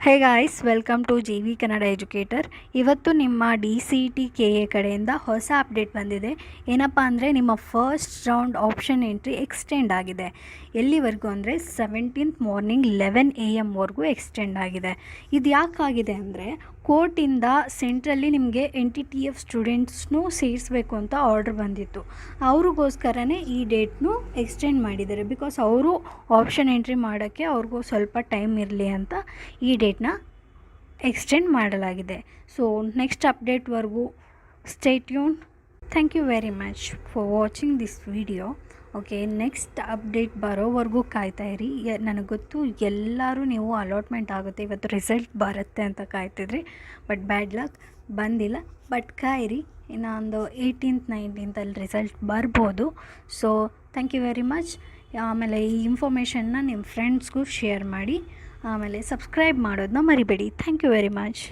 Hey guys, welcome to G V Kannada educator. ಇವತ್ತು ನಿಮ್ಮ DCT KA ಕಡೆಯಿಂದ ಹೊಸ ಅಪ್ಡೇಟ್ ಬಂದಿದೆ. ಏನಪ್ಪ ಅಂದರೆ ನಿಮ್ಮ first round option entry extend ಆಗಿದೆ. ಎಲ್ಲಿವರೆಗೂ ಅಂದರೆ 17th ಮಾರ್ನಿಂಗ್ 11 AM ಎಕ್ಸ್ಟೆಂಡ್ ಆಗಿದೆ. ಇದು ಯಾಕಾಗಿದೆ ಅಂದರೆ ಕೋರ್ಟಿಂದ ಸೆಂಟ್ರಲ್ಲಿ ನಿಮಗೆ NTTF ಸ್ಟೂಡೆಂಟ್ಸ್ನೂ ಸೇರಿಸಬೇಕು ಅಂತ ಆರ್ಡ್ರ್ ಬಂದಿತ್ತು. ಅವ್ರಿಗೋಸ್ಕರನೇ ಈ ಡೇಟ್ನು ಎಕ್ಸ್ಟೆಂಡ್ ಮಾಡಿದ್ದಾರೆ. ಬಿಕಾಸ್ ಅವರು ಆಪ್ಷನ್ ಎಂಟ್ರಿ ಮಾಡೋಕ್ಕೆ ಅವ್ರಿಗೂ ಸ್ವಲ್ಪ ಟೈಮ್ ಇರಲಿ ಅಂತ ಈ ಡೇಟ್ನ ಎಕ್ಸ್ಟೆಂಡ್ ಮಾಡಲಾಗಿದೆ. ಸೊ ನೆಕ್ಸ್ಟ್ ಅಪ್ಡೇಟ್ವರೆಗೂ stay tune. Thank you very much for watching this video. Okay, next update ಬರೋವರೆಗೂ ಕಾಯ್ತಾಯಿರಿ. ನನಗೆ ಗೊತ್ತು ಎಲ್ಲರೂ ನೀವು ಅಲಾಟ್ಮೆಂಟ್ ಆಗುತ್ತೆ, ಇವತ್ತು ರಿಸಲ್ಟ್ ಬರುತ್ತೆ ಅಂತ ಕಾಯ್ತಿದ್ರಿ. ಬಟ್ ಬ್ಯಾಡ್ ಲಕ್, ಬಂದಿಲ್ಲ. ಬಟ್ ಕಾಯಿರಿ, ಇನ್ನು ಒಂದು 18th 19th ರಿಸಲ್ಟ್ ಬರ್ಬೋದು. So thank you very much. ಆಮೇಲೆ ಈ ಇನ್ಫಾರ್ಮೇಷನ್ನ ನಿಮ್ಮ ಫ್ರೆಂಡ್ಸ್ಗೂ ಶೇರ್ ಮಾಡಿ. ಆಮೇಲೆ ಸಬ್ಸ್ಕ್ರೈಬ್ ಮಾಡೋದನ್ನ ಮರಿಬೇಡಿ. Thank you very much.